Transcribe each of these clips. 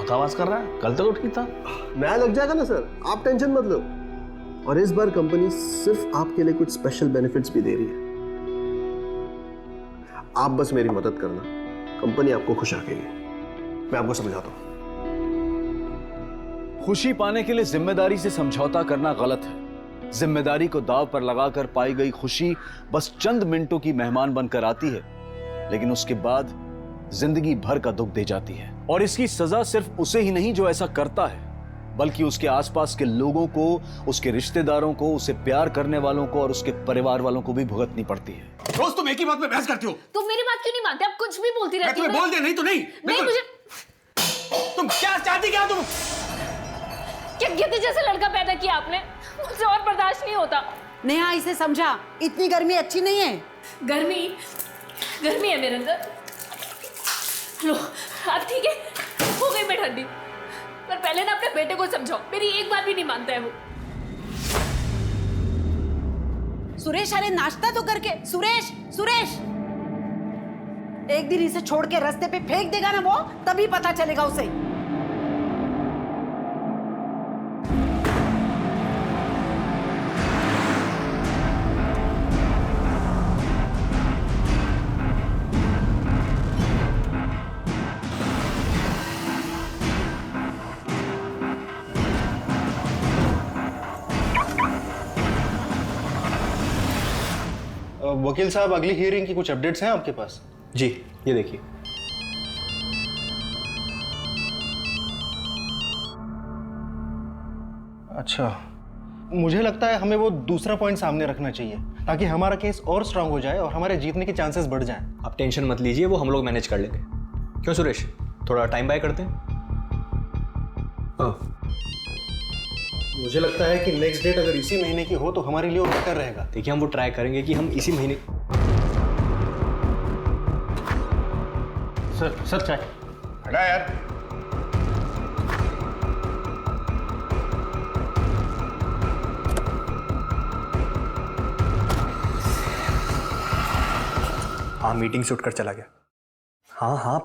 बहुत आवाज कर रहा है, कल तक ठीक था। नया लग जाएगा ना सर, आप टेंशन मत लो। और इस बार कंपनी सिर्फ आपके लिए कुछ स्पेशल बेनिफिट्स भी दे रही है। आप बस मेरी मदद करना, कंपनी आपको खुश रखेगी। मैं आपको समझाता हूं। खुशी पाने के लिए जिम्मेदारी से समझौता करना गलत है। जिम्मेदारी को दांव पर लगाकर पाई गई खुशी बस चंद मिनटों की मेहमान बनकर आती है, लेकिन उसके बाद जिंदगी भर का दुख दे जाती है। और इसकी सजा सिर्फ उसे ही नहीं जो ऐसा करता है, बल्कि उसके आसपास के लोगों को, उसके रिश्तेदारों को, उसे प्यार करने वालों को और उसके परिवार वालों को भी भुगतनी पड़ती है। रोज तुम एक ही बात पे बहस करती हो। तुम मेरी बात क्यों नहीं मानते? आप कुछ भी बोलती रहती हो। मैं तुम्हें बोल दे, नहीं तो नहीं। नहीं मुझे। तुम क्या चाहती, क्या तुम? क्या गिद्ध जैसे लड़का पैदा किया आपने? मुझसे और बर्दाश्त नहीं होता। नेहा इसे समझा, इतनी गर्मी अच्छी नहीं है। गर्मी है मेरे अंदर। लो अब ठीक है, हो गई मैं ठंडी। पर पहले ना अपने बेटे को समझाओ, मेरी एक बात भी नहीं मानता है वो। सुरेश, अरे नाश्ता तो करके। सुरेश, एक दिन इसे छोड़ के रास्ते पे फेंक देगा ना वो, तभी पता चलेगा उसे। वकील साहब, अगली हियरिंग की कुछ अपडेट्स हैं आपके पास? जी, ये देखिए। अच्छा, मुझे लगता है हमें वो दूसरा पॉइंट सामने रखना चाहिए ताकि हमारा केस और स्ट्रांग हो जाए और हमारे जीतने के चांसेस बढ़ जाएं। आप टेंशन मत लीजिए, वो हम लोग मैनेज कर लेंगे। क्यों सुरेश, थोड़ा टाइम बाय करते हैं? मुझे लगता है कि नेक्स्ट डेट अगर इसी महीने की हो तो हमारे लिए वो बेहतर रहेगा। देखिए, हम वो ट्राई करेंगे कि हम इसी महीने। सर चाय। हटा यार। हाँ, मीटिंग से उठकर चला गया। हाँ,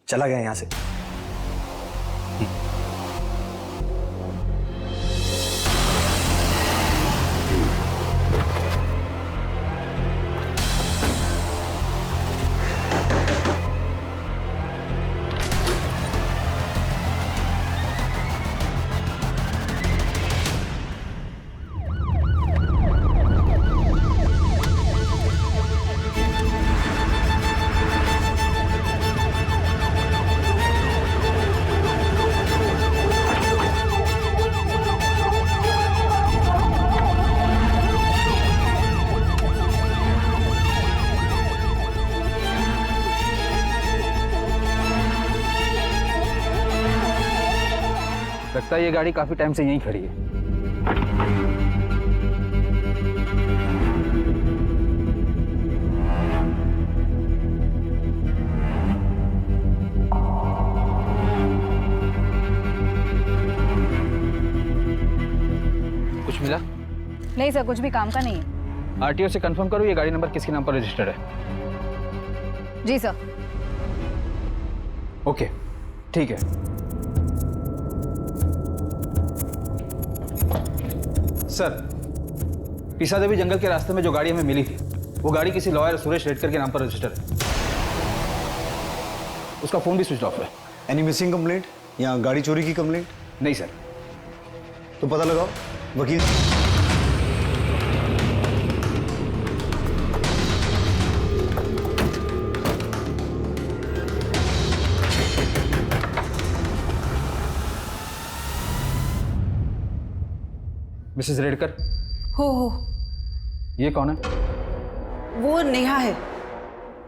चला गया यहाँ से। लगता है ये गाड़ी काफी टाइम से यहीं खड़ी है। कुछ मिला? नहीं सर, कुछ भी काम का नहीं है। आरटीओ से कंफर्म करो ये गाड़ी नंबर किसके नाम पर रजिस्टर्ड है। जी सर। ओके, ठीक है। सर, पीसा देवी जंगल के रास्ते में जो गाड़ी हमें मिली थी, वो गाड़ी किसी लॉयर सुरेश रेडकर के नाम पर रजिस्टर है। उसका फोन भी स्विच ऑफ है। एनी मिसिंग कंप्लेंट या गाड़ी चोरी की कंप्लेंट? नहीं सर। तो पता लगाओ वकील। मिसेस रेडकर। हो ये कौन है? वो नेहा है,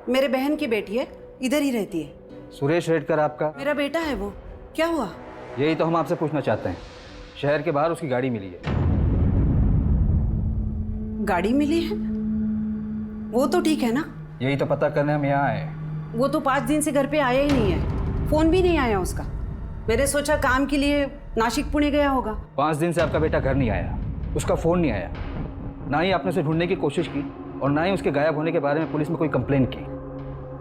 मेरे बहन की बेटी है, इधर ही रहती है। सुरेश रेडकर आपका? मेरा बेटा है वो। क्या हुआ? यही तो हम आपसे पूछना चाहते हैं। शहर के बाहर उसकी गाड़ी मिली है। गाड़ी मिली है? वो तो ठीक है ना? यही तो पता करने हम यहाँ आए। वो तो 5 दिन से घर पे आया ही नहीं है, फोन भी नहीं आया उसका। मैंने सोचा काम के लिए नासिक पुणे गया होगा। 5 दिन से आपका बेटा घर नहीं आया, उसका फोन नहीं आया, ना ही आपने उसे ढूंढने की कोशिश की और ना ही उसके गायब होने के बारे में पुलिस में कोई कंप्लेंट की।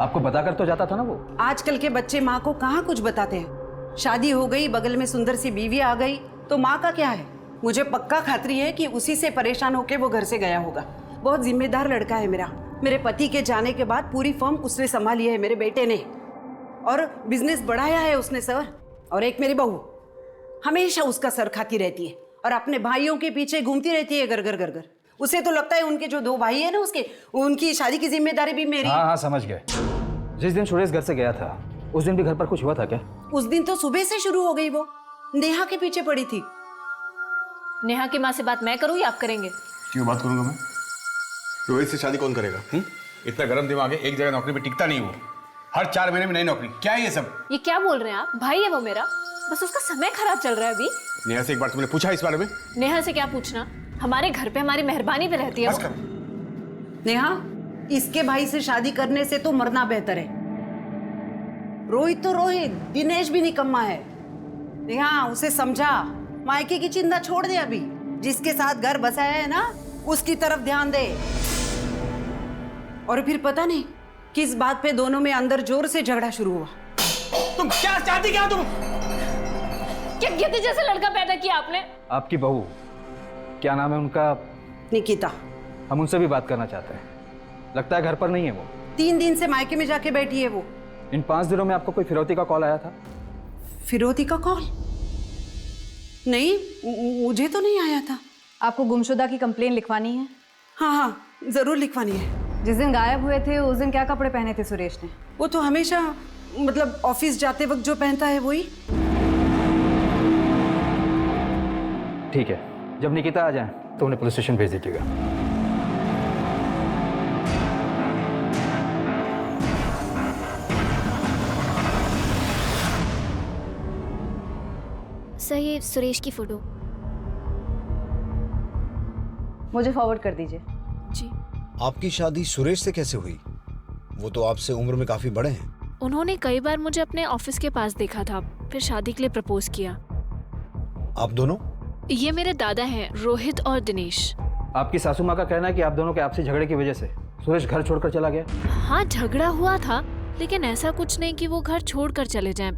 आपको बताकर तो जाता था ना वो। आजकल के बच्चे माँ को कहाँ कुछ बताते हैं। शादी हो गई, बगल में सुंदर सी बीवी आ गई, तो माँ का क्या है? मुझे पक्का खातरी है कि उसी से परेशान होकर वो घर से गया होगा। बहुत जिम्मेदार लड़का है मेरा। मेरे पति के जाने के बाद पूरी फर्म उसने संभाली है, मेरे बेटे ने, और बिजनेस बढ़ाया है उसने सर। और एक मेरी बहू हमेशा उसका सर खाती रहती है और अपने भाइयों के पीछे घूमती रहती है घर घर घर घर। उसे तो लगता है उनके जो 2 भाई है ना उसके, उनकी शादी की जिम्मेदारी भी मेरी। हाँ हाँ समझ गए। जिस दिन सुरेश घर से गया था उस दिन भी घर पर कुछ हुआ था क्या? उस दिन तो सुबह से शुरू हो गई, वो नेहा के पीछे पड़ी थी। नेहा की माँ से बात मैं करूँ या आप करेंगे? क्यों बात करूंगा मैं? रोहित से शादी कौन करेगा? इतना गर्म दिमाग है, एक जगह नौकरी पे टिकता नहीं वो। हर 4 महीने में नई नौकरी, क्या है ये सब? ये क्या बोल रहे हैं आप? भाई है वो मेरा, बस उसका समय खराब चल रहा है अभी। नेहा से एक बार तुमने पूछा इस बारे में? नेहा से क्या पूछना, हमारे घर पे हमारी मेहरबानी पे रहती है बस वो। कर। नेहा, इसके भाई से शादी करने से तो मरना बेहतर है। रोहित तो रोहित, दिनेश भी निकम्मा है। नेहा उसे समझा, मायके की चिंता छोड़ दे। अभी जिसके साथ घर बसाया है ना, उसकी तरफ ध्यान दे। और फिर पता नहीं किस बात पे दोनों में अंदर जोर से झगड़ा शुरू हुआ। तुम क्या चाहती क्या? तुम क्या गिद्ध जैसा लड़का पैदा किया आपने? आपकी बहू, क्या नाम है उनका? निकिता। हम उनसे भी बात करना चाहते हैं। लगता है घर पर नहीं है वो। 3 दिन से मायके में जाके बैठी है वो। इन 5 दिनों में आपको कोई फिरौती का कॉल आया था? फिरौती का कॉल? नहीं, मुझे तो नहीं आया था। आपको गुमशुदा की कंप्लेन लिखवानी है? हाँ हाँ, जरूर लिखवानी है। जिस दिन गायब हुए थे उस दिन क्या कपड़े पहने थे सुरेश ने? वो तो हमेशा, मतलब ऑफिस जाते वक्त जो पहनता है वही। ठीक है, जब निकिता आ जाए तो उन्हें पुलिस स्टेशन भेज दीजिएगा। सर ये सुरेश की फोटो। मुझे फॉरवर्ड कर दीजिए। जी। आपकी शादी सुरेश से कैसे हुई? वो तो आपसे उम्र में काफी बड़े हैं। उन्होंने कई बार मुझे अपने ऑफिस के पास देखा था, फिर शादी के लिए प्रपोज किया। आप दोनों? ये मेरे दादा हैं, रोहित और दिनेश। आपकी सासू माँ का कहना है कि आप दोनों के आपसी झगड़े की वजह से सुरेश घर छोड़कर चला गया। हाँ झगड़ा हुआ था, लेकिन ऐसा कुछ नहीं कि वो घर छोड़कर चले जाएं।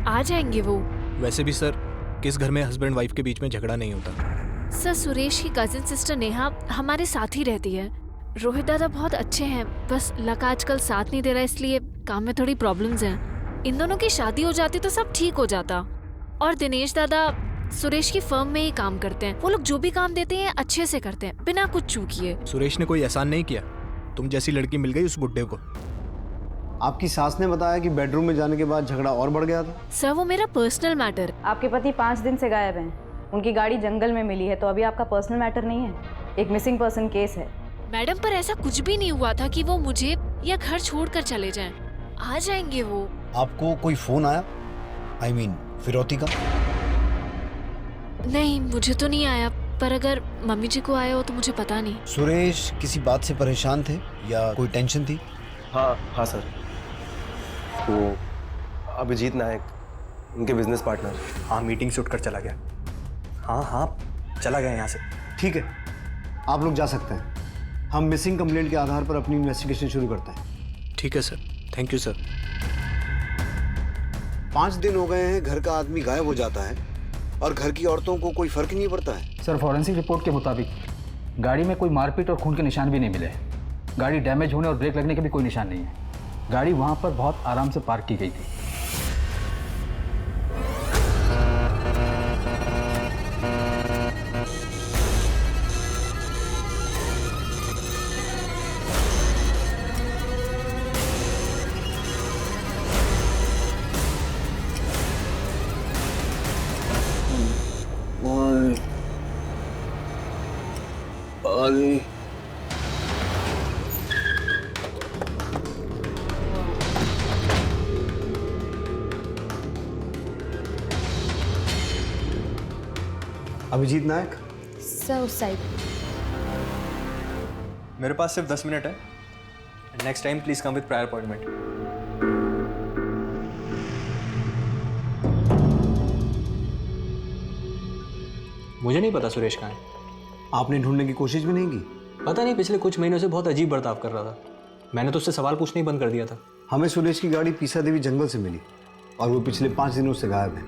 आ जाएंगे वो। वैसे भी सर, किस घर में हस्बैंड वाइफ के बीच में झगड़ा नहीं होता। सर सुरेश की कजिन सिस्टर नेहा हमारे साथ ही रहती है। रोहित दादा बहुत अच्छे हैं, बस लक आजकल साथ नहीं दे रहा, इसलिए काम में थोड़ी प्रॉब्लम्स हैं। इन दोनों की शादी हो जाती तो सब ठीक हो जाता। और दिनेश दादा सुरेश की फर्म में ही काम करते हैं। वो लोग जो भी काम देते हैं अच्छे से करते हैं, बिना कुछ चूकिए। सुरेश ने कोई एहसान नहीं किया? तुम जैसी लड़की मिल गई उस बुड्ढे को। आपकी सास ने बताया कि बेडरूम में जाने के बाद झगड़ा और बढ़ गया था। सर वो मेरा पर्सनल मैटर। आपके पति 5 दिन से गायब हैं। उनकी गाड़ी जंगल में मिली है, तो अभी आपका पर्सनल मैटर नहीं है, एक मिसिंग पर्सन केस है। मैडम पर ऐसा कुछ भी नहीं हुआ था कि वो मुझे या घर छोड़कर चले जाएं। आ जाएंगे वो। आपको कोई फोन आया? I mean, फिरौती का? नहीं मुझे तो नहीं आया, पर अगर मम्मी जी को आया हो तो मुझे पता नहीं। सुरेश किसी बात से परेशान थे या कोई टेंशन थी? हाँ सर, वो अभिजीत नायक, उनके बिजनेस पार्टनर। हाँ मीटिंग से उठकर चला गया। हाँ चला गया यहाँ से। ठीक है, आप लोग जा सकते हैं। हम मिसिंग कंप्लेंट के आधार पर अपनी इन्वेस्टिगेशन शुरू करते हैं। ठीक है सर, थैंक यू सर। 5 दिन हो गए हैं घर का आदमी गायब हो जाता है और घर की औरतों को कोई फर्क नहीं पड़ता है। सर फॉरेंसिक रिपोर्ट के मुताबिक गाड़ी में कोई मारपीट और खून के निशान भी नहीं मिले। गाड़ी डैमेज होने और ब्रेक लगने के भी कोई निशान नहीं है। गाड़ी वहां पर बहुत आराम से पार्क की गई थी। अभिजीत नायक। सर उस साइड। मेरे पास सिर्फ 10 मिनट है। Next time please come with prior appointment. मुझे नहीं पता सुरेश कहाँ है। आपने ढूंढने की कोशिश भी नहीं की? पता नहीं, पिछले कुछ महीनों से बहुत अजीब बर्ताव कर रहा था। मैंने तो उससे सवाल पूछना ही बंद कर दिया था। हमें सुरेश की गाड़ी पीसा देवी जंगल से मिली। और वो पिछले 5 दिनों से गायब है।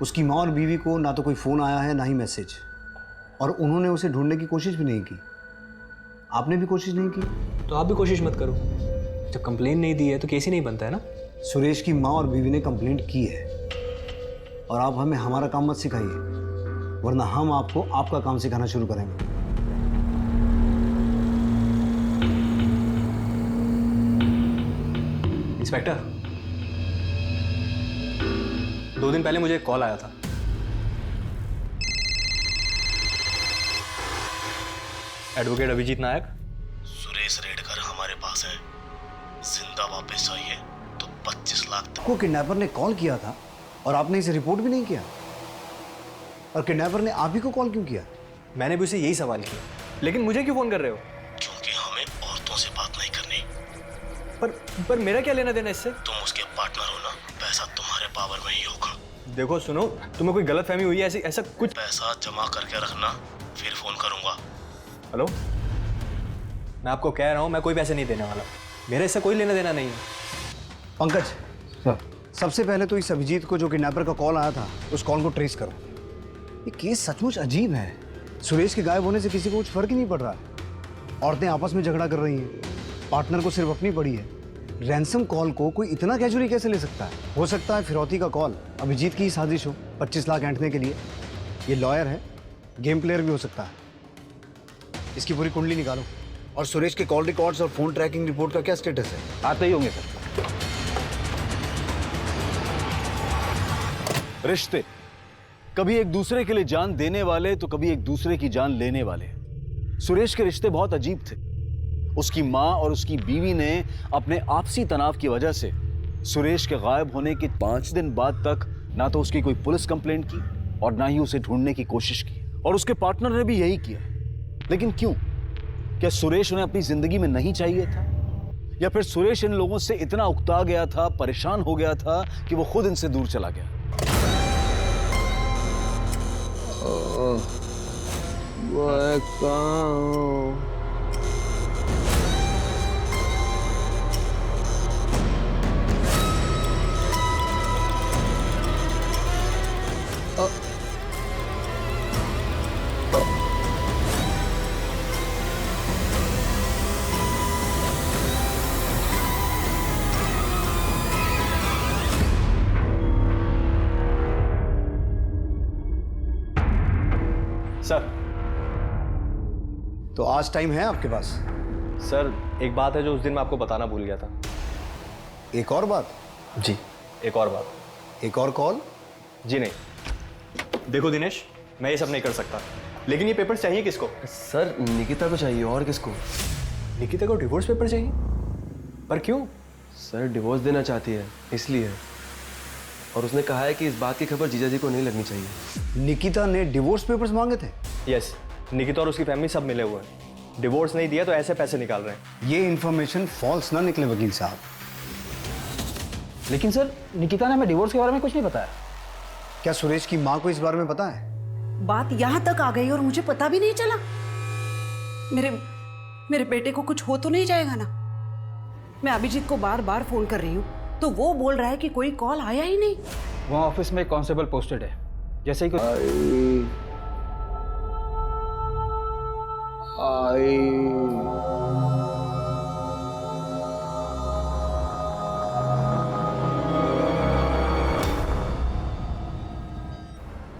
उसकी माँ और बीवी को ना तो कोई फ़ोन आया है ना ही मैसेज, और उन्होंने उसे ढूंढने की कोशिश भी नहीं की। आपने भी कोशिश नहीं की? तो आप भी कोशिश मत करो। जब कंप्लेन नहीं दी है तो केस ही नहीं बनता है ना। सुरेश की माँ और बीवी ने कंप्लेंट की है, और आप हमें हमारा काम मत सिखाइए, वरना हम आपको आपका काम सिखाना शुरू करेंगे। इंस्पेक्टर, 2 दिन पहले मुझे एक कॉल आया था। एडवोकेट अभिजीत नायक। सुरेश रेडकर हमारे पास है, जिंदा वापस आई है तो 25 लाख तक। को किडनैपर ने कॉल किया था और आपने इसे रिपोर्ट भी नहीं किया, और किडनैपर ने आप ही को कॉल क्यों किया? मैंने भी उसे यही सवाल किया, लेकिन मुझे क्यों फोन कर रहे हो? क्योंकि हमें औरतों से बात नहीं करनी। पर मेरा क्या लेना देना इससे? तुम उसके पार्टनर हो ना, पैसा तुम्हारे पावर में ही होगा। देखो सुनो, तुम्हें कोई गलतफहमी हुई है ऐसा कुछ? पैसा जमा करके रखना, फिर फोन करूंगा। हेलो, मैं आपको कह रहा हूँ मैं कोई पैसे नहीं देने वाला। मेरे इससे कोई लेना देना नहीं है। पंकज सर, सबसे पहले तो इस अभिजीत को जो किडनैपर का कॉल आया था उस कॉल को ट्रेस करो। ये केस सचमुच अजीब है। सुरेश के गायब होने से किसी को कुछ फर्क ही नहीं पड़ रहा है। औरतें आपस में झगड़ा कर रही हैं, पार्टनर को सिर्फ अपनी पड़ी है। रैंसम कॉल को कोई इतना कैजुअली कैसे ले सकता है? हो सकता है फिरौती का कॉल अभिजीत की ही साजिश हो, 25 लाख ऐंठने के लिए। ये लॉयर है, गेम प्लेयर भी हो सकता है। इसकी पूरी कुंडली निकालो। और सुरेश के कॉल रिकॉर्ड्स और फोन ट्रैकिंग रिपोर्ट का क्या स्टेटस है? आते ही होंगे सर। रिश्ते कभी एक दूसरे के लिए जान देने वाले तो कभी एक दूसरे की जान लेने वाले। सुरेश के रिश्ते बहुत अजीब थे। उसकी मां और उसकी बीवी ने अपने आपसी तनाव की वजह से सुरेश के गायब होने के 5 दिन बाद तक ना तो उसकी कोई पुलिस कंप्लेंट की और ना ही उसे ढूंढने की कोशिश की, और उसके पार्टनर ने भी यही किया। लेकिन क्यों? क्या सुरेश उन्हें अपनी जिंदगी में नहीं चाहिए था, या फिर सुरेश इन लोगों से इतना उकता गया था, परेशान हो गया था कि वो खुद इनसे दूर चला गया? सर, तो आज टाइम है आपके पास? सर एक बात है जो उस दिन मैं आपको बताना भूल गया था। एक और बात? जी, एक और बात। एक और कॉल? जी नहीं। देखो दिनेश, मैं ये सब नहीं कर सकता, लेकिन ये पेपर चाहिए किसको? सर निकिता को चाहिए, और किसको? निकिता को डिवोर्स पेपर चाहिए? पर क्यों? सर डिवोर्स देना चाहती है इसलिए, और उसने कहा है कि इस बात की खबर जीजा जी को नहीं लगनी चाहिए। निकिता ने डिवोर्स पेपर्स मांगे थे? यस, निकिता और उसकी फैमिली सब मिले हुए हैं। डिवोर्स नहीं दिया तो ऐसे पैसे निकाल रहे हैं। ये इन्फॉर्मेशन फॉल्स ना निकले वकील साहब। लेकिन सर, निकिता ने हमें डिवोर्स के बारे में कुछ नहीं बताया। क्या सुरेश की माँ को इस बारे में पता है? बात यहाँ तक आ गई और मुझे पता भी नहीं चला। मेरे बेटे को कुछ हो तो नहीं जाएगा ना? मैं अभिजीत को बार बार फोन कर रही हूँ तो वो बोल रहा है कि कोई कॉल आया ही नहीं। वहाँ ऑफिस में एक कांस्टेबल पोस्टेड है, जैसे ही कुछ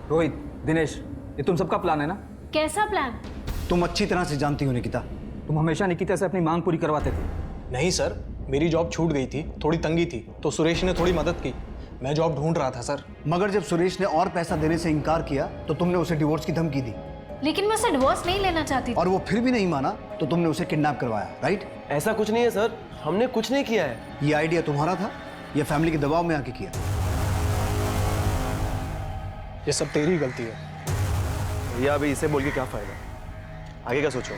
रोहित, दिनेश, ये तुम सबका प्लान है ना? कैसा प्लान? तुम अच्छी तरह से जानती हो निकिता। तुम हमेशा निकिता से अपनी मांग पूरी करवाते थे। नहीं सर, मेरी जॉब छूट गई थी, थोड़ी तंगी थी, तो सुरेश ने थोड़ी मदद की। मैं जॉब ढूंढ रहा था सर। मगर जब सुरेश ने और पैसा देने से इनकार किया तो तुमने उसे डिवोर्स की धमकी दी। लेकिन मैं उससे डिवोर्स नहीं लेना चाहती थी। और वो फिर भी नहीं माना तो तुमने उसे किडनैप करवाया, राइट? ऐसा कुछ नहीं है सर, हमने कुछ नहीं किया है। ये आइडिया तुम्हारा था या फैमिली के दबाव में आके किया? ये सब तेरी गलती है। भैया अभी इसे बोल के क्या फायदा, आगे का सोचो।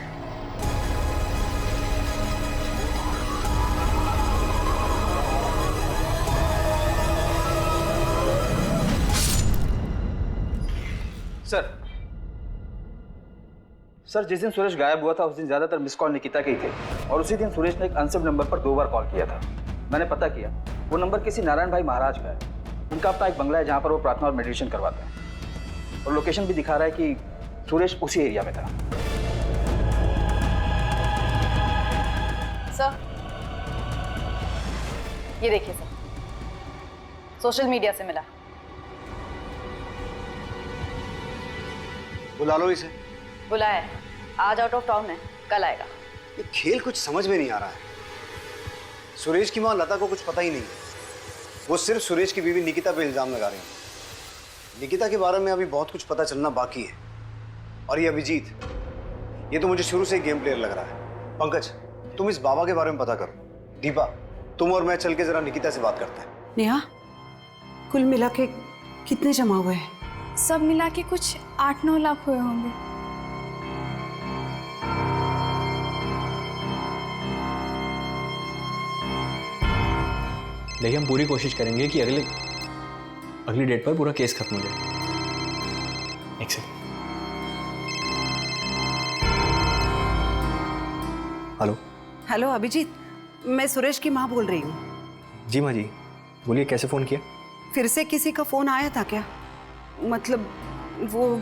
सर, जिस दिन सुरेश गायब हुआ था उस दिन ज्यादातर मिस कॉल निकिता के ही थे, और उसी दिन सुरेश ने एक अनसेव नंबर पर 2 बार कॉल किया था। मैंने पता किया, वो नंबर किसी नारायण भाई महाराज का है। उनका अपना एक बंगला है जहाँ पर वो प्रार्थना और मेडिटेशन करवाते हैं, और लोकेशन भी दिखा रहा है कि सुरेश उसी एरिया में था। सर, ये देखिए सर, सोशल मीडिया से मिला। बुला लो इसे। बुलाया है, आज आउट ऑफ टाउन है, कल आएगा। ये खेल कुछ समझ में नहीं आ रहा है। सुरेश की माँ लता को कुछ पता ही नहीं है। वो सिर्फ सुरेश की बीवी निकिता पे इल्जाम लगा रही है। निकिता के बारे में अभी बहुत कुछ पता चलना बाकी है। और ये अभिजीत, ये तो मुझे शुरू से ही गेम प्लेयर लग रहा है। पंकज, तुम इस बाबा के बारे में पता करो। दीपा, तुम और मैं चल के जरा निकिता से बात करते हैं। नेहा, कुल मिला के कितने जमा हुए हैं? सब मिला के कुछ 8-9 लाख हुए होंगे। देखिए, हम पूरी कोशिश करेंगे कि अगली डेट पर पूरा केस खत्म हो जाए। एक सेकंड। हेलो। हेलो अभिजीत, मैं सुरेश की माँ बोल रही हूँ। जी माँ जी, बोलिए, कैसे फ़ोन किया? फिर से किसी का फ़ोन आया था क्या? मतलब वो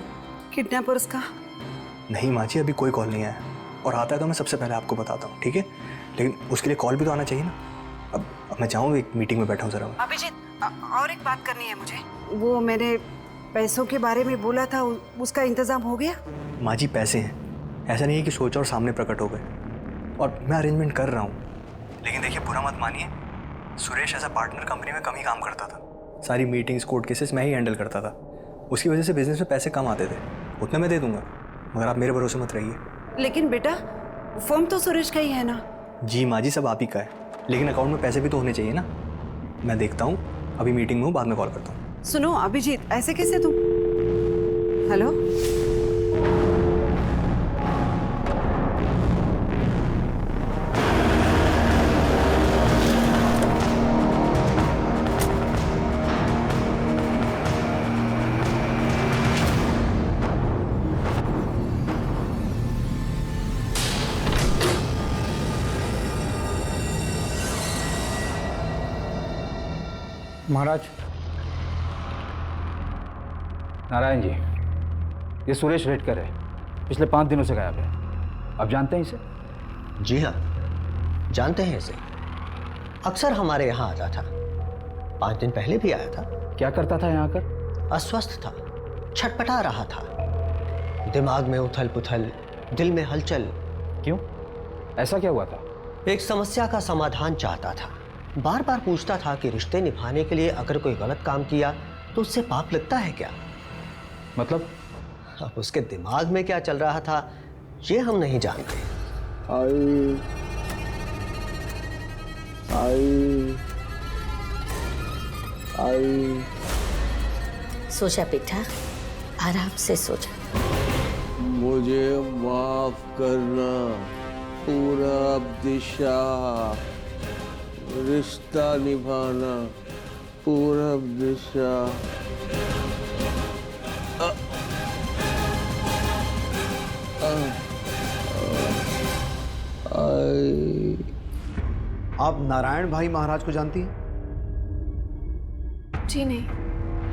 किडनैपर्स का? नहीं माँ जी, अभी कोई कॉल नहीं आया, और आता है तो मैं सबसे पहले आपको बताता हूँ, ठीक है? लेकिन उसके लिए कॉल भी तो आना चाहिए ना। अब मैं चाहूँ, एक मीटिंग में बैठा हूँ ज़रा। अभिजीत, और एक बात करनी है मुझे। वो मैंने पैसों के बारे में बोला था, उसका इंतज़ाम हो गया? माँ जी, पैसे हैं, ऐसा नहीं है कि सोचा और सामने प्रकट हो गए, और मैं अरेंजमेंट कर रहा हूँ। लेकिन देखिए, बुरा मत मानिए, सुरेश ऐसा पार्टनर कंपनी में कम ही काम करता था। सारी मीटिंग्स, कोर्ट केसेस मैं ही हैंडल करता था। उसकी वजह से बिजनेस में पैसे कम आते थे। उतना मैं दे दूंगा, मगर आप मेरे भरोसे मत रहिए। लेकिन बेटा, फर्म तो सुरेश का ही है ना? जी माँ जी, सब आप ही का है, लेकिन अकाउंट में पैसे भी तो होने चाहिए ना। मैं देखता हूँ, अभी मीटिंग में हूँ, बाद में कॉल करता हूँ। सुनो अभिजीत, ऐसे कैसे तुम? हेलो, महाराज। नारायण जी, ये सुरेश रेडकर है, पिछले 5 दिनों से गायब है। आप जानते हैं इसे? जी हाँ, जानते हैं इसे। अक्सर हमारे यहाँ आता था, 5 दिन पहले भी आया था। क्या करता था यहाँ आकर? अस्वस्थ था, छटपटा रहा था, दिमाग में उथल पुथल, दिल में हलचल। क्यों, ऐसा क्या हुआ था? एक समस्या का समाधान चाहता था। बार बार पूछता था कि रिश्ते निभाने के लिए अगर कोई गलत काम किया तो उससे पाप लगता है क्या? मतलब? अब उसके दिमाग में क्या चल रहा था ये हम नहीं जानते। सोचा बेटा, आराम से सोचा। मुझे माफ करना पूरब दिशा, रिश्ता निभाना पूरब दिशा। आप नारायण भाई महाराज को जानती हैं? जी नहीं।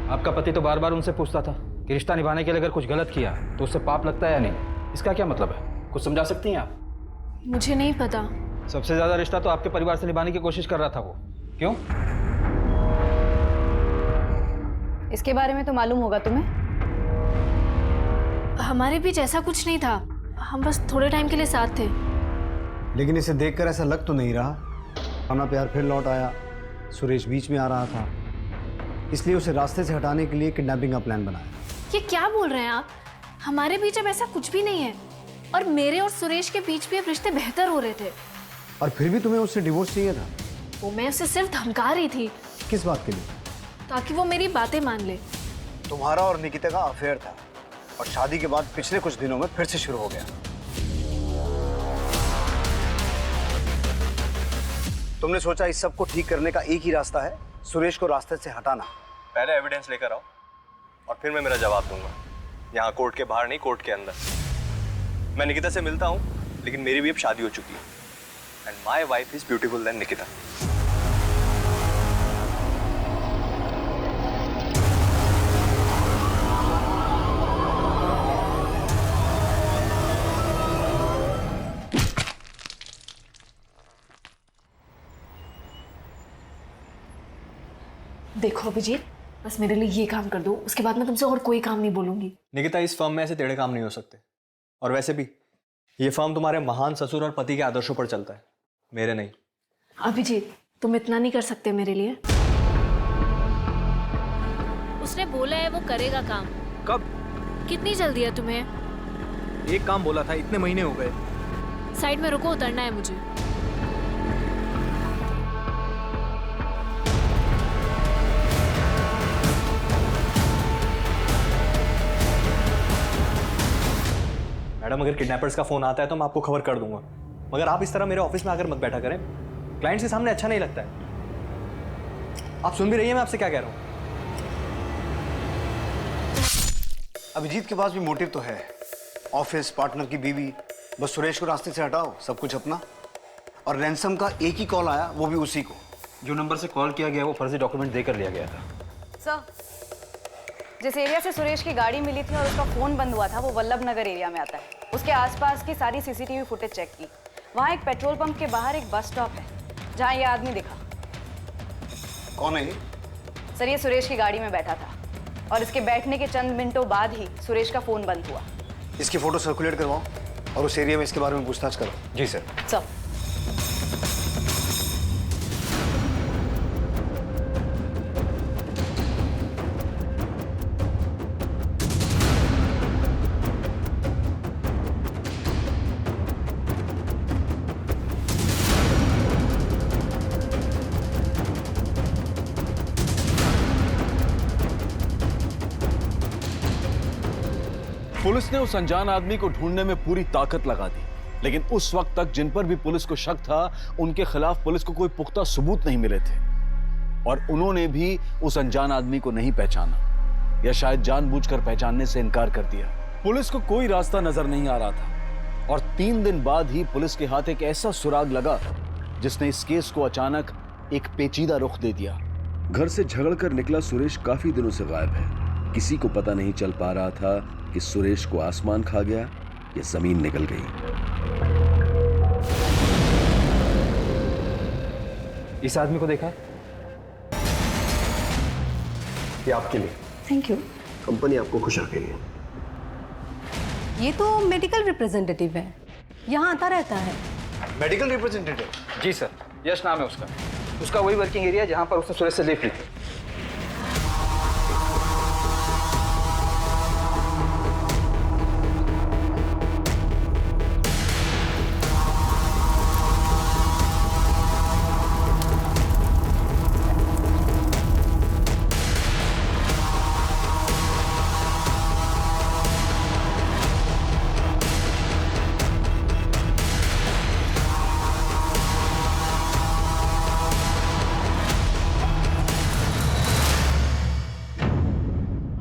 आपका पति तो बार बार उनसे पूछता था कि रिश्ता निभाने के लिए अगर कुछ गलत किया तो उससे पाप लगता है या नहीं। इसका क्या मतलब है, कुछ समझा सकती हैं आप? मुझे नहीं पता। सबसे ज्यादा रिश्ता तो आपके परिवार से निभाने की कोशिश कर रहा था वो। क्यों? इसके बारे में तो मालूम होगा तुम्हें। हमारे बीच ऐसा कुछ नहीं था, हम बस थोड़े टाइम के लिए साथ थे। लेकिन इसे देखकर ऐसा लग तो नहीं रहा। अपना प्यार फिर लौट आया, सुरेश बीच में आ रहा था, इसलिए उसे रास्ते से हटाने के लिए किडनैपिंग का प्लान बनाया। ये क्या बोल रहे हैं आप? हमारे बीच अब ऐसा कुछ भी नहीं है, और मेरे और सुरेश के बीच भी अब रिश्ते बेहतर हो रहे थे। और फिर भी तुम्हें उससे डिवोर्स चाहिए था? वो मैं उसे सिर्फ धमका रही थी। किस बात के लिए? ताकि वो मेरी बातें मान ले। तुम्हारा और निकिता का अफेयर था, और शादी के बाद पिछले कुछ दिनों में फिर से शुरू हो गया। तुमने सोचा इस सब को ठीक करने का एक ही रास्ता है, सुरेश को रास्ते से हटाना। पहले एविडेंस लेकर आओ, और फिर मैं मेरा जवाब दूंगा। यहाँ कोर्ट के बाहर नहीं, कोर्ट के अंदर। मैं निकिता से मिलता हूँ, लेकिन मेरी भी अब शादी हो चुकी है, and my wife is beautiful then Nikita. देखो अभिजीत, बस मेरे लिए ये काम कर दो, उसके बाद मैं तुमसे और कोई काम नहीं बोलूंगी। निकिता, इस फर्म में ऐसे टेढ़े काम नहीं हो सकते। और वैसे भी ये फर्म तुम्हारे महान ससुर और पति के आदर्शों पर चलता है, मेरे नहीं। अभिजीत, तुम इतना नहीं कर सकते मेरे लिए? उसने बोला है वो करेगा काम। कब? कितनी जल्दी है तुम्हें? एक काम बोला था, इतने महीने हो गए। साइड में रुको, उतरना है मुझे। मैडम, अगर किडनैपर्स का फोन आता है तो मैं आपको खबर कर दूंगा, मगर आप इस तरह मेरे ऑफिस में आकर मत बैठा करें। क्लाइंट के सामने अच्छा नहीं लगता है। आप सुन भी रही हैं मैं आपसे क्या कह रहा हूं? अभिजीत के पास भी मोटिव तो है, ऑफिस, पार्टनर की बीवी। बस सुरेश को रास्ते से हटाओ, सब कुछ अपना। और रैंसम का एक ही कॉल आया, वो भी उसी को। जो नंबर से कॉल किया गया वो फर्जी डॉक्यूमेंट देकर लिया गया था। सर, जिस एरिया से सुरेश की गाड़ी मिली थी और उसका फोन बंद हुआ था वो वल्लभ नगर एरिया में आता है। उसके आसपास की सारी सीसीटीवी फुटेज चेक की। वहाँ एक पेट्रोल पंप के बाहर एक बस स्टॉप है जहाँ ये आदमी दिखा। कौन है ये? सर, ये सुरेश की गाड़ी में बैठा था और इसके बैठने के चंद मिनटों बाद ही सुरेश का फोन बंद हुआ। इसकी फोटो सर्कुलेट करवाओ और उस एरिया में इसके बारे में पूछताछ करो। जी सर। सर, पुलिस ने उस अनजान आदमी को ढूंढने में पूरी ताकत लगा दी, लेकिन उस वक्त तक जिन पर भी पुलिस को शक था उनके खिलाफ पुलिस को कोई पुख्ता सबूत नहीं मिले थे और उन्होंने भी उस अनजान आदमी को नहीं पहचाना या शायद जानबूझकर पहचानने से इनकार कर दिया। पुलिस को कोई रास्ता नजर नहीं आ रहा था और 3 दिन बाद ही पुलिस के हाथ एक ऐसा सुराग लगा जिसने इस केस को अचानक एक पेचीदा रुख दे दिया। घर से झगड़कर निकला सुरेश काफी दिनों से गायब है। किसी को पता नहीं चल पा रहा था कि सुरेश को आसमान खा गया या जमीन निकल गई। इस आदमी को देखा है? ये आपके लिए। Thank you. कंपनी आपको खुश रखेगी। ये तो मेडिकल रिप्रेजेंटेटिव है, यहाँ आता रहता है। Medical representative? जी सर, यश नाम है उसका। उसका वही वर्किंग एरिया जहां पर उसने सुरेश से लीव ली थी।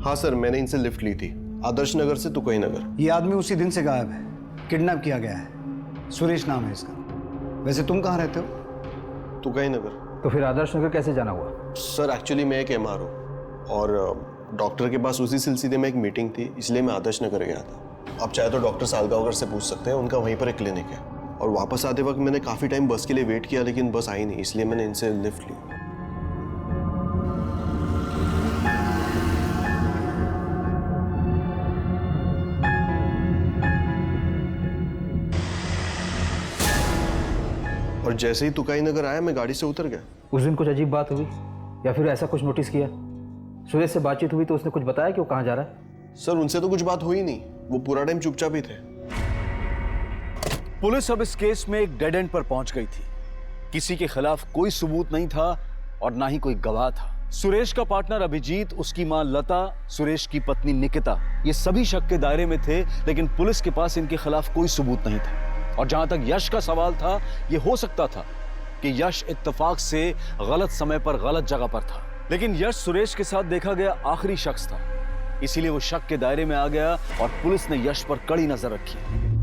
हाँ सर, मैंने इनसे लिफ्ट ली थी, आदर्श नगर से तुकई नगर। ये आदमी उसी दिन से गायब है, किडनैप किया गया है। सुरेश नाम है इसका। वैसे तुम कहाँ रहते हो? तुकई नगर। तो फिर आदर्श नगर कैसे जाना हुआ? सर एक्चुअली मैं एक MRO और डॉक्टर के पास उसी सिलसिले में एक मीटिंग थी, इसलिए मैं आदर्श नगर गया था। आप चाहे तो डॉक्टर सालगांवकर से पूछ सकते हैं, उनका वहीं पर एक क्लिनिक है। और वापस आते वक्त मैंने काफ़ी टाइम बस के लिए वेट किया लेकिन बस आई नहीं, इसलिए मैंने इनसे लिफ्ट ली। और जैसे ही तुकाई नगर आया मैं गाड़ी से उतर गया। उस दिन कुछ अजीब बात हुई या फिर ऐसा कुछ नोटिस किया? सुरेश से बातचीत हुई तो उसने कुछ बताया कि वो कहाँ जा रहा है? सर उनसे तो कुछ बात हुई नहीं, वो पूरा टाइम चुपचाप ही थे। पुलिस अब इस केस में एक डेड एंड पर पहुंच गई थी। किसी के खिलाफ कोई सबूत नहीं था और ना ही कोई गवाह था। सुरेश का पार्टनर अभिजीत, उसकी मां लता, सुरेश की पत्नी निकिता, ये सभी शक के दायरे में थे, लेकिन पुलिस के पास इनके खिलाफ कोई सबूत नहीं था। और जहां तक यश का सवाल था, यह हो सकता था कि यश इत्तेफाक से गलत समय पर गलत जगह पर था, लेकिन यश सुरेश के साथ देखा गया आखिरी शख्स था, इसीलिए वो शक के दायरे में आ गया और पुलिस ने यश पर कड़ी नजर रखी।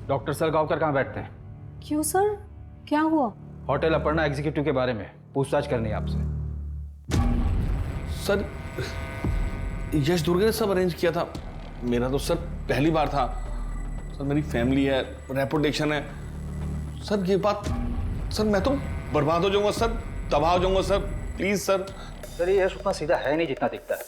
डॉक्टर सलगांवकर कहाँ बैठते हैं? क्यों सर, क्या हुआ? होटल अपर्णा एग्जीक्यूटिव के बारे में पूछताछ करनी है आपसे। सर यश दुर्गे ने सब अरेंज किया था। मेरा तो सर पहली बार था। सर मेरी फैमिली है, रेपुटेशन है। सर ये बात, सर मैं तो बर्बाद हो जाऊंगा सर, तबाह हो जाऊंगा सर, प्लीज सर। सर ये यश उतना सीधा है नहीं जितना दिखता है।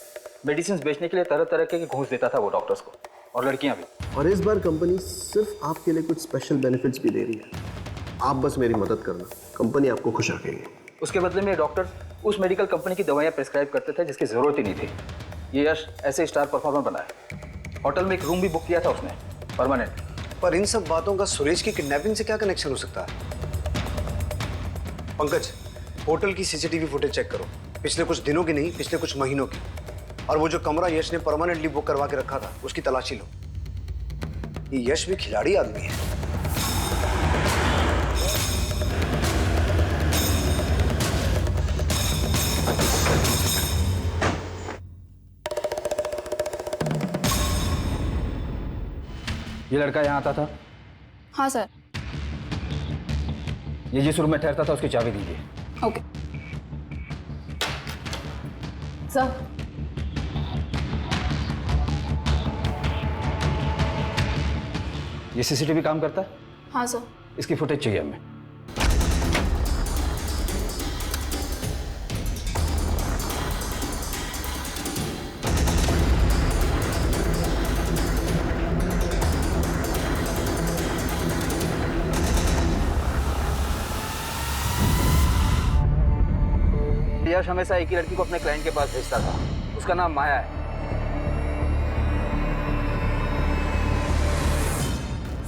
मेडिसिन बेचने के लिए तरह तरह के घूस देता था वो डॉक्टर्स को, और लड़कियां भी। और इस बार कंपनी सिर्फ आपके लिए कुछ स्पेशल बेनिफिट्स भी दे रही है। आप बस मेरी मदद करना, कंपनी आपको खुश रखेगी। उसके बदले में डॉक्टर उस मेडिकल कंपनी की दवाइयाँ प्रिस्क्राइब करते थे जिसकी जरूरत ही नहीं थी। ये यश ऐसे स्टार परफॉर्मर बना है। होटल में एक रूम भी बुक किया था उसने, परमानेंट। पर इन सब बातों का सुरेश की किडनैपिंग से क्या कनेक्शन हो सकता है? पंकज, होटल की सीसीटीवी फुटेज चेक करो, पिछले कुछ दिनों की नहीं, पिछले कुछ महीनों की। और वो जो कमरा यश ने परमानेंटली बुक करवा के रखा था, उसकी तलाशी लो। ये यश भी खिलाड़ी आदमी है। ये लड़का यहाँ आता था? हाँ सर। ये जिस रूम में ठहरता था उसकी चाबी दीजिए। Okay sir. ये सीसीटीवी काम करता है? हाँ सर। इसकी फुटेज चाहिए हमें। यश हमेशा एक ही लड़की को अपने क्लाइंट के पास भेजता था, उसका नाम माया है।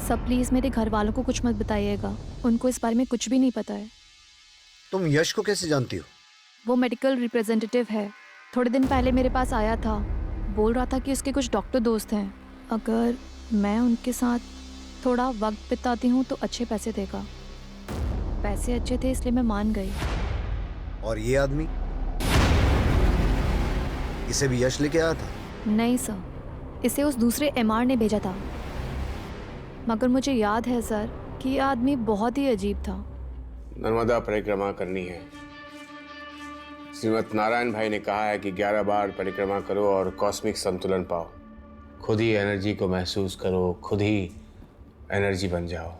सब प्लीज मेरे घर वालों को कुछ मत बताइएगा, उनको इस बारे में कुछ भी नहीं पता है। तुम यश को कैसे जानती हो? वो मेडिकल रिप्रेजेंटेटिव है, थोड़े दिन पहले मेरे पास आया था, बोल रहा था कि उसके कुछ डॉक्टर दोस्त हैं, अगर मैं उनके साथ थोड़ा वक्त बिताती हूँ तो अच्छे पैसे देगा। पैसे अच्छे थे इसलिए मैं मान गई। और ये आदमी, इसे भी यश लेके आया था? नहीं सर, इसे उस दूसरे एमआर ने भेजा था, मगर मुझे याद है सर कि ये आदमी बहुत ही अजीब था। नर्मदा परिक्रमा करनी है। श्रीमद नारायण भाई ने कहा है कि 11 बार परिक्रमा करो और कॉस्मिक संतुलन पाओ। खुद ही एनर्जी को महसूस करो, खुद ही एनर्जी बन जाओ।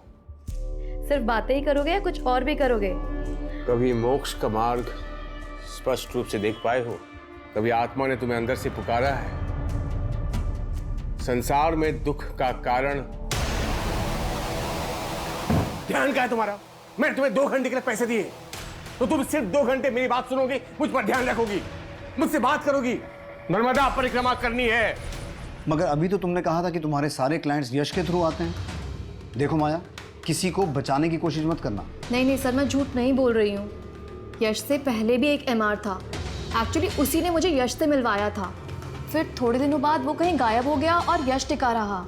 सिर्फ बातें ही करोगे या कुछ और भी करोगे? कभी मोक्ष का मार्ग स्पष्ट रूप से देख पाए हो? कभी आत्मा ने तुम्हें अंदर से पुकारा है? संसार में दुख का कारण ध्यान का है तुम्हारा? मैंने तुम्हें 2 घंटे के लिए पैसे दिए, तो तुम सिर्फ 2 घंटे मेरी बात सुनोगी, मुझ पर ध्यान रखोगी, मुझसे बात करोगी। नर्मदा परिक्रमा करनी है। मगर अभी तो तुमने कहा था कि तुम्हारे सारे क्लाइंट्स यश के थ्रू आते हैं। देखो माया, किसी को बचाने की कोशिश मत करना। नहीं सर, मैं झूठ नहीं बोल रही हूँ। यश से पहले भी एक एमआर था, एक्चुअली उसी ने मुझे यश से मिलवाया था। फिर थोड़े दिनों बाद वो कहीं गायब हो गया और यश टिका रहा।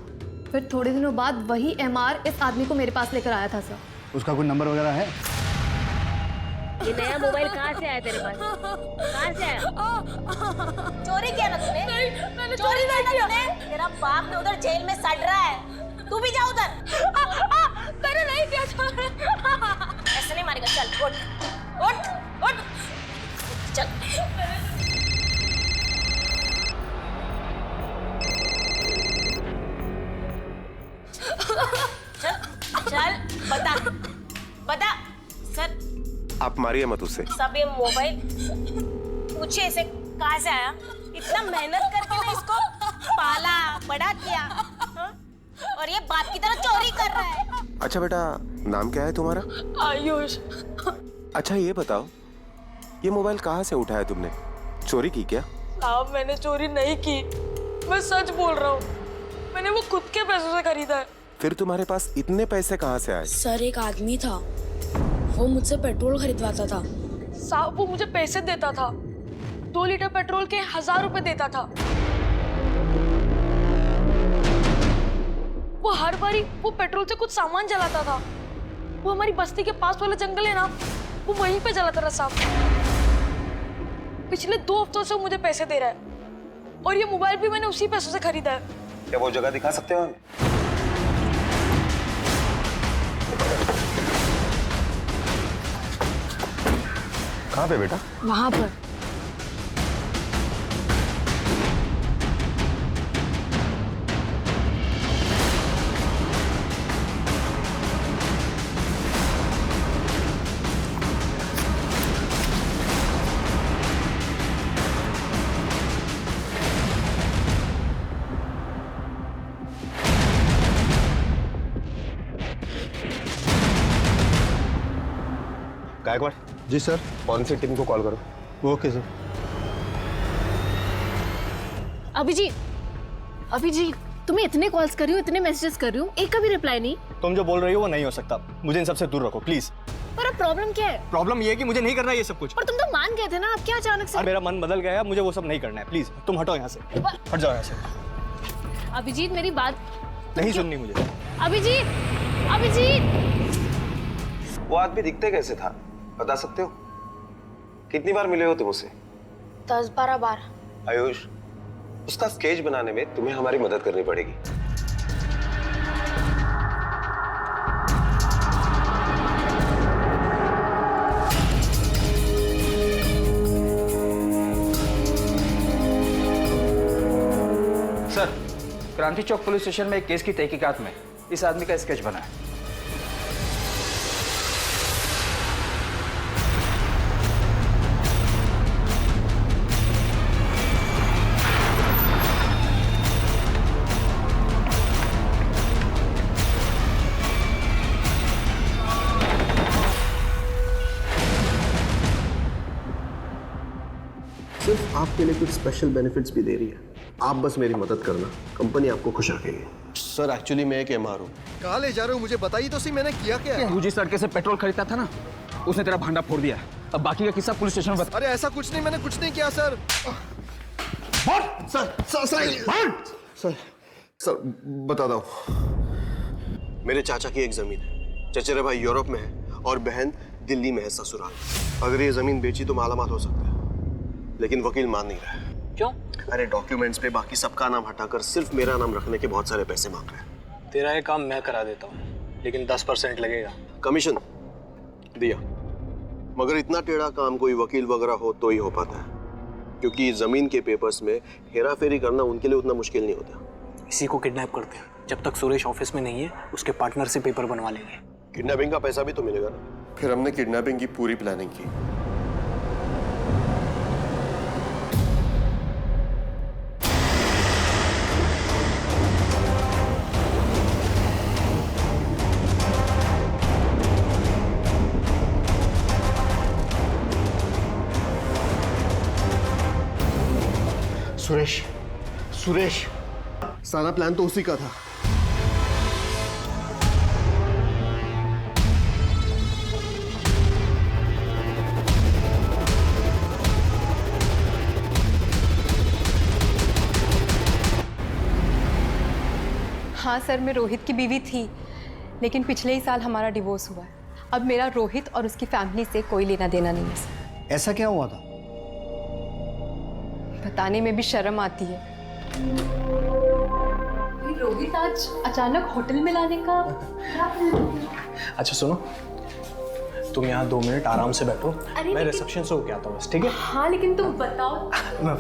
फिर थोड़े दिनों बाद वही एमआर इस आदमी को मेरे पास लेकर आया था सर। उसका कोई नंबर वगैरह है? ये नया मोबाइल कहाँ से आया तेरे पास? कहाँ से आया? चोरी किया ना तूने? मैंने चोरी नहीं किया। तेरा बाप ने उधर जेल में सड़ रहा है, तू भी जा उधर। मैंने नहीं किया चोरी। ऐसे नहीं मारेगा, चल उठ उठ उठ चल। चल बता बता सर। आप मारिए मत उससे। सब ये मोबाइल पूछिए इसे कहाँ से आया? इतना मेहनत करके ना इसको पाला बड़ा किया, हा? और ये बाप की तरह चोरी कर रहा है। अच्छा बेटा, नाम क्या है तुम्हारा? आयुष। अच्छा ये बताओ, ये मोबाइल कहाँ से उठाया तुमने? चोरी की क्या? साहब मैंने चोरी नहीं की, मैं सच बोल रहा हूँ। मैंने वो खुद के पैसों से खरीदा है। फिर तुम्हारे पास इतने पैसे कहाँ से आए? सर एक आदमी था, वो मुझसे पेट्रोल खरीदवाता था। साहब वो मुझे पैसे देता था, 2 लीटर पेट्रोल के 1000 रुपए देता था। वो हर बारी वो पेट्रोल से कुछ सामान जलाता था। वो हमारी बस्ती के पास वाला जंगल है ना, वो वहीं पे जलाता रहा साहब। पिछले 2 हफ्तों से वो मुझे पैसे दे रहा है, और ये मोबाइल भी मैंने उसी पैसों से खरीदा है। क्या वो जगह दिखा सकते हो? कहाँ पे बेटा? वहां पर। Gaikwad ji sir. Forensic team को कॉल करो। Okay sir. अभिजीत तुम्हें इतने कॉल्स कर रही हूँ, इतने मैसेजेस कर रही हूँ, एक का भी रिप्लाई नहीं। तुम जो बोल रही हो वो नहीं हो सकता, मुझे इन सबसे दूर रखो प्लीज। पर अब प्रॉब्लम क्या है? प्रॉब्लम ये है कि मुझे नहीं करना ये सब कुछ। पर तुम तो मान गए थे ना, अब क्या अचानक से? मेरा मन बदल गया है, मुझे वो सब नहीं करना है। प्लीज तुम हटो यहाँ से, हट जाओ यहाँ से। अभिजीत मेरी बात नहीं सुननी मुझे। अभिजीत वो आदमी दिखते कैसे था, बता सकते हो? कितनी बार मिले हो तुम उसे? 10-12 बार। आयुष, उसका स्केच बनाने में तुम्हें हमारी मदद करनी पड़ेगी। सर, क्रांति चौक पुलिस स्टेशन में एक केस की तहकीकात में इस आदमी का स्केच बना है। सिर्फ आपके लिए कुछ स्पेशल बेनिफिट्स भी दे रही है। आप बस मेरी मदद करना, कंपनी आपको खुश रखेगी। सर एक्चुअली मैं एक एमआर हूँ। कहाँ ले जा रहे हो मुझे बताइए तो सही, मैंने किया क्या है? तू जिस लड़के से पेट्रोल खरीदता था ना, उसने तेरा भांडा फोड़ दिया। अब बाकी का किस्सा पुलिस स्टेशन में बता। अरे ऐसा कुछ नहीं, मैंने कुछ नहीं किया सर। सर बता दो, मेरे चाचा की एक जमीन है। चचेरे भाई यूरोप में है और बहन दिल्ली में है ससुराल। अगर ये जमीन बेची तो मालामाल हो सकता है, लेकिन वकील मान नहीं रहा है। क्यों? अरे डॉक्यूमेंट्स पे बाकी सबका नाम हटाकर सिर्फ मेरा नाम रखने के बहुत सारे पैसे मांग रहे हैं। तेरा ये काम मैं करा देता हूँ, लेकिन 10% लगेगा। कमीशन दिया, मगर इतना टेढ़ा काम कोई वकील वगैरह हो तो ही हो पाता है, क्योंकि जमीन के पेपर्स में हेरा फेरी करना उनके लिए उतना मुश्किल नहीं होता। इसी को किडनैप करते हैं। जब तक सुरेश ऑफिस में नहीं है, उसके पार्टनर से पेपर बनवा लेंगे। किडनैपिंग का पैसा भी तो मिलेगा ना। फिर हमने किडनैपिंग की पूरी प्लानिंग की। सुरेश, सारा प्लान तो उसी का था। हाँ सर, मैं रोहित की बीवी थी, लेकिन पिछले ही साल हमारा डिवोर्स हुआ है। अब मेरा रोहित और उसकी फैमिली से कोई लेना देना नहीं है सर। ऐसा क्या हुआ था? बताने में भी शर्म आती है। रोहित आज अचानक होटल में लाने का। अच्छा सुनो, तुम यहाँ 2 मिनट आराम से बैठो, अरे मैं रिसेप्शन से होके आता हूँ, ठीक है? हाँ लेकिन तुम बताओ। मैं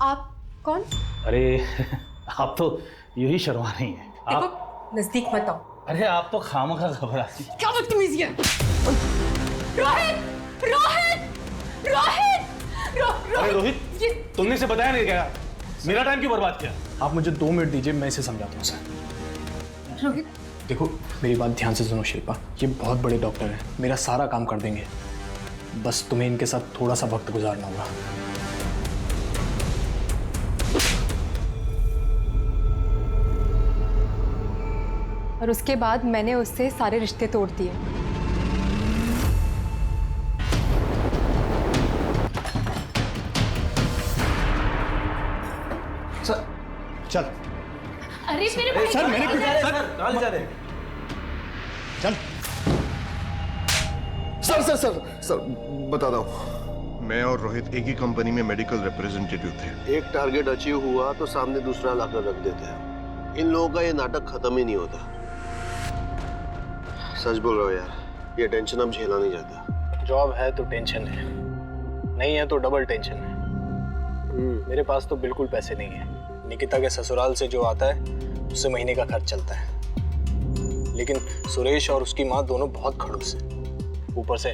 आप कौन? अरे आप तो यूं ही शर्मा रही हैं। आप नजदीक मत आओ। अरे आप तो खामखा घबराती। क्या बदतमीजी है? रोहित, रोहित, रोहित, अरे रोहित, तुमने इसे बताया नहीं क्या? मेरा टाइम क्यों बर्बाद किया? आप मुझे 2 मिनट दीजिए, मैं इसे समझाता हूँ सर। रोहित, देखो मेरी बात ध्यान से सुनो शिल्पा, ये बहुत बड़े डॉक्टर हैं, मेरा सारा काम कर देंगे। बस तुम्हें इनके साथ थोड़ा सा वक्त गुजारना होगा। और उसके बाद मैंने उससे सारे रिश्ते तोड़ दिए। सर चल। अरे मेरे भाई, सर मैंने कुछ कहाँ ले जा रहे? चल। सर बता दो, मैं और रोहित एक ही कंपनी में मेडिकल रिप्रेजेंटेटिव थे। एक टारगेट अचीव हुआ तो सामने दूसरा लाकर रख देते हैं। इन लोगों का ये नाटक खत्म ही नहीं होता। सच बोल रहा हूँ यार, ये टेंशन अब झेला नहीं जाता। जॉब है तो टेंशन है, नहीं है तो डबल टेंशन है। मेरे पास तो बिल्कुल पैसे नहीं है। निकिता के ससुराल से जो आता है उससे महीने का खर्च चलता है, लेकिन सुरेश और उसकी माँ दोनों बहुत खड़ूस हैं। ऊपर से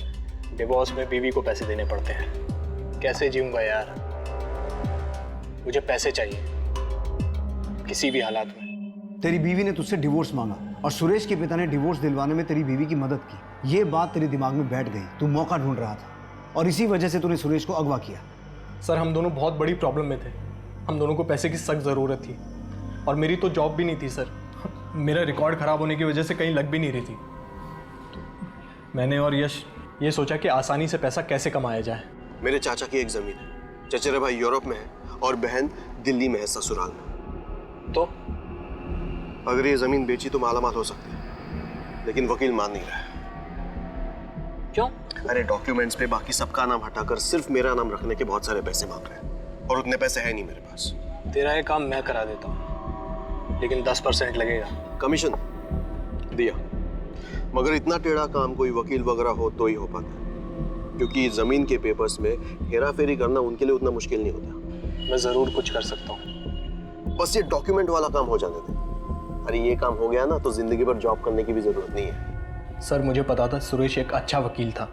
डिवोर्स में बीवी को पैसे देने पड़ते हैं। कैसे जीऊंगा यार? मुझे पैसे चाहिए किसी भी हालात में। तेरी बीवी ने तुझसे डिवोर्स मांगा और सुरेश के पिता ने डिवोर्स दिलवाने में तेरी बीवी की मदद की। ये बात तेरे दिमाग में बैठ गई। तू मौका ढूंढ रहा था और इसी वजह से तूने सुरेश को अगवा किया। सर, हम दोनों बहुत बड़ी प्रॉब्लम में थे। हम दोनों को पैसे की सख्त ज़रूरत थी और मेरी तो जॉब भी नहीं थी सर। मेरा रिकॉर्ड ख़राब होने की वजह से कहीं लग भी नहीं रही थी। तो मैंने और यश ये सोचा कि आसानी से पैसा कैसे कमाया जाए। मेरे चाचा की एक जमीन है, चचेरे भाई यूरोप में है और बहन दिल्ली में है ससुराल में। तो अगर ये जमीन बेची तो मालामाल हो सकती है, लेकिन वकील मान नहीं रहा है। क्यों? अरे डॉक्यूमेंट्स पे बाकी सबका नाम हटाकर सिर्फ मेरा नाम रखने के बहुत सारे पैसे मांग रहे हैं और उतने पैसे है नहीं मेरे पास। तेरा ये काम मैं करा देता हूँ, लेकिन 10% लगेगा। कमीशन दिया, मगर इतना टेढ़ा काम कोई वकील वगैरह हो तो ही हो पाता है, क्योंकि जमीन के पेपर्स में हेरा फेरी करना उनके लिए उतना मुश्किल नहीं होता। मैं जरूर कुछ कर सकता हूँ, बस ये डॉक्यूमेंट वाला काम हो जाने दे। अरे ये काम हो गया ना तो जिंदगी भर जॉब करने की भी जरूरत नहीं है। सर मुझे पता था सुरेश एक अच्छा वकील था,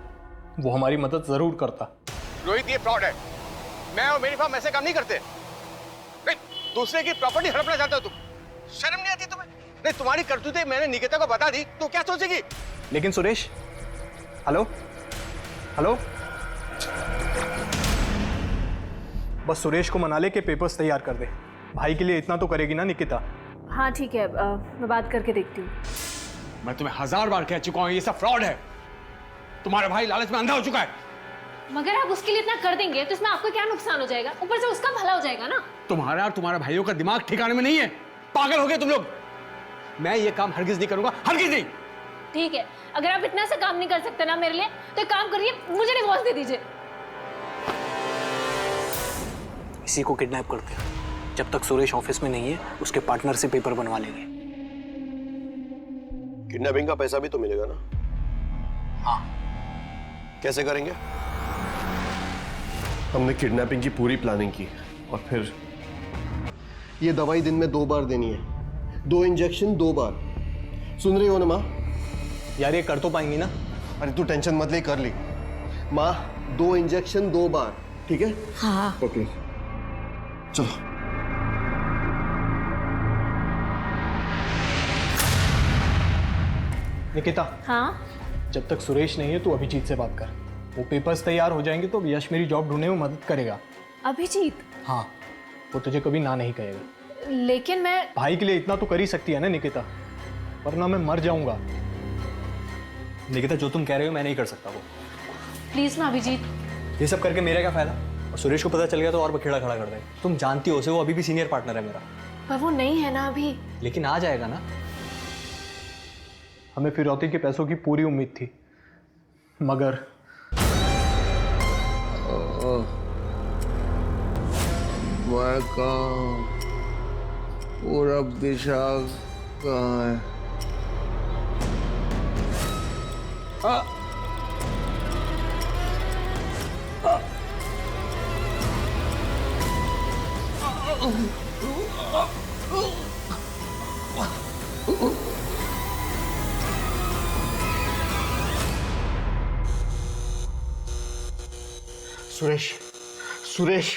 वो हमारी मदद जरूर करता। रोहित, ये फ्रॉड है। मैं और मेरी फर्म ऐसे काम नहीं करते। नहीं, दूसरे की प्रॉपर्टी हड़पना चाहते हो तुम? शर्म नहीं आती तुम्हें? नहीं, तुम्हारी करतूतें मैंने निकिता को बता दी तो क्या सोचेगी? लेकिन सुरेश, हेलो हेलो, बस सुरेश को मना ले के पेपर्स तैयार कर दे। भाई के लिए इतना तो करेगी ना निकिता? हाँ ठीक है, मैं बात करके देखती हूँ। मैं तुम्हें 1000 बार कह चुका हूँ ये सब फ्रॉड है। तुम्हारा भाई लालच में अंधा हो चुका है। मगर आप उसके लिए इतना कर देंगे तो इसमें आपको क्या नुकसान हो जाएगा? ऊपर से उसका भला हो जाएगा ना। तुम्हारा और तुम्हारे भाइयों का दिमाग ठिकाने में नहीं है। पागल हो गए तुम लोग। मैं ये काम हरगिज नहीं करूंगा, हरगिज नहीं। ठीक है, अगर आप इतना सा काम नहीं कर सकते ना मेरे लिए तो एक काम करिए, मुझे डिवोर्स दे दीजिए। इसी को किडनैप करते हैं। जब तक सुरेश ऑफिस में नहीं है उसके पार्टनर से पेपर बनवा लेंगे। किडनैपिंग का पैसा भी तो मिलेगा ना? हाँ। कैसे करेंगे? हमने किडनैपिंग की पूरी प्लानिंग की और फिर ये दवाई दिन में 2 बार देनी है, 2 इंजेक्शन 2 बार। सुन रही हो ना माँ? यार ये कर तो पाएंगी ना? अरे तू टेंशन मत ले, कर ली माँ। 2 इंजेक्शन 2 बार, ठीक है? हाँ। ओके चलो। निकिता, हाँ? जब तक सुरेश नहीं है तो अभिजीत से बात कर। वो पेपर्स तैयार हो जाएंगे तो यश मेरी जॉब ढूंढने में मदद करेगा। अभिजीत? हाँ, वो तुझे कभी ना नहीं कहेगा। लेकिन मैं भाई के लिए इतना तो कर ही सकती है ना निकिता, वरना मैं मर जाऊंगा। निकिता, जो तुम कह रहे हो मैं नहीं कर सकता वो। प्लीज ना अभिजीत। ये सब करके मेरा क्या फायदा? और सुरेश को पता चल गया तो और बखेड़ा खड़ा कर देगा। तुम जानती हो उसे, वो अभी भी सीनियर पार्टनर है मेरा। पर वो नहीं है ना अभी। लेकिन आ जाएगा ना। हमें फिरौती के पैसों की पूरी उम्मीद थी, मगर मैं कहाँ? पूरब दिशा कहाँ है? सुरेश, सुरेश,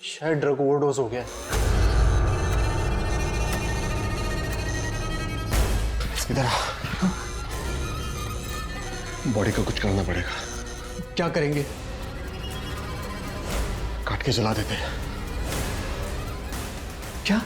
शायद ड्रग ओवरडोज हो गया। इधर आ। बॉडी को कुछ करना पड़ेगा। क्या करेंगे? काट के जला देते हैं। क्या?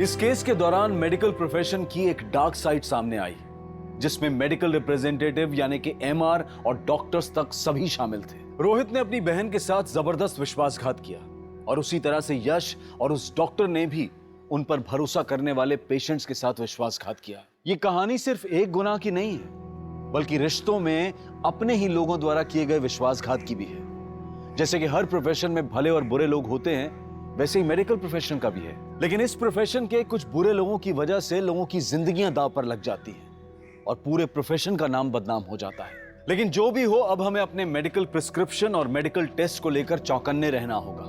इस केस के दौरान मेडिकल प्रोफेशन की एक डार्क साइड सामने आई, जिसमें मेडिकल रिप्रेजेंटेटिव यानी कि एमआर और डॉक्टर्स तक सभी शामिल थे। रोहित ने अपनी बहन के साथ जबरदस्त विश्वासघात किया और उसी तरह से यश और उस डॉक्टर ने भी उन पर भरोसा करने वाले पेशेंट्स के साथ विश्वासघात किया। ये कहानी सिर्फ एक गुनाह की नहीं है, बल्कि रिश्तों में अपने ही लोगों द्वारा किए गए विश्वासघात की भी है। जैसे कि हर प्रोफेशन में भले और बुरे लोग होते हैं, वैसे ही मेडिकल प्रोफेशन का भी है। लेकिन इस प्रोफेशन के कुछ बुरे लोगों की वजह से लोगों की जिंदगियां दांव पर लग जाती हैं और पूरे प्रोफेशन का नाम बदनाम हो जाता है। लेकिन जो भी हो, अब हमें अपने मेडिकल प्रिस्क्रिप्शन और मेडिकल टेस्ट को लेकर चौकन्ने रहना होगा।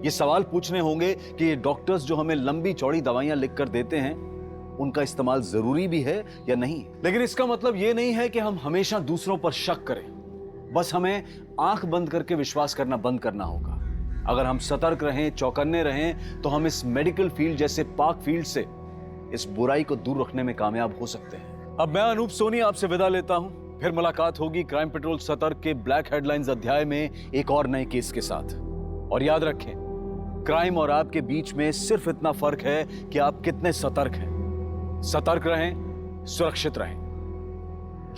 ये सवाल पूछने होंगे कि ये डॉक्टर्स जो हमें लंबी चौड़ी दवाइयां लिखकर देते हैं, उनका इस्तेमाल जरूरी भी है या नहीं। लेकिन इसका मतलब ये नहीं है कि हम हमेशा दूसरों पर शक करें। बस हमें आंख बंद करके विश्वास करना बंद करना होगा। अगर हम सतर्क रहें, चौकन्ने रहें, तो हम इस मेडिकल फील्ड जैसे पाक फील्ड से इस बुराई को दूर रखने में कामयाब हो सकते हैं। अब मैं अनूप सोनी आपसे विदा लेता हूं। फिर मुलाकात होगी क्राइम पेट्रोल सतर्क के ब्लैक हेडलाइंस अध्याय में एक और नए केस के साथ। और याद रखें, क्राइम और आपके बीच में सिर्फ इतना फर्क है कि आप कितने सतर्क हैं। सतर्क रहें, सुरक्षित रहें।